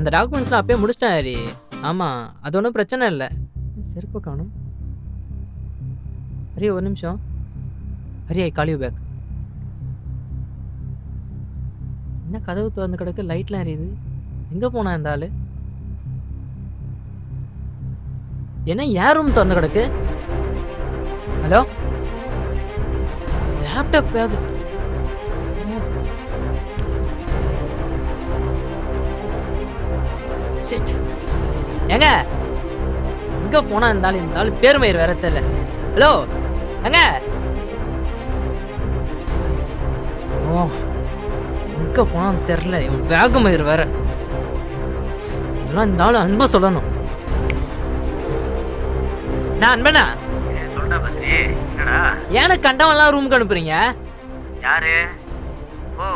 அந்த டாக்குமெண்ட்ஸ்லாம் அப்பயே முடிச்சிட்டேன் ஹரி. ஆமாம், அது ஒன்றும் பிரச்சனை இல்லை. செருப்பு காணும். ஹரி ஒரு நிமிஷம். ஹரி ஐ கால் யூ பேக். என்ன கதவு திறந்து கிடக்கு, லைட்லாம் எரியுது. எங்கே போனா இந்த ஆள்? என்ன ஏன் ரூம் திறந்து கிடக்கு? Hello, laptop bag. ஏங்க எங்க போனா இந்த ஆள் பேர் மயிர் வேற தெரியல. ஹலோ ஏங்க, ஓ எங்க போனான்னு தெரியல. இவன் பேக் மயிர் வேற. எல்லாம் இந்த ஆள் அன்பா சொல்லணும். நான் அன்பனா ஏன்னா கண்டவன்லாம் ரூமுக்கு அனுப்புறீங்க? யாரு? ஓ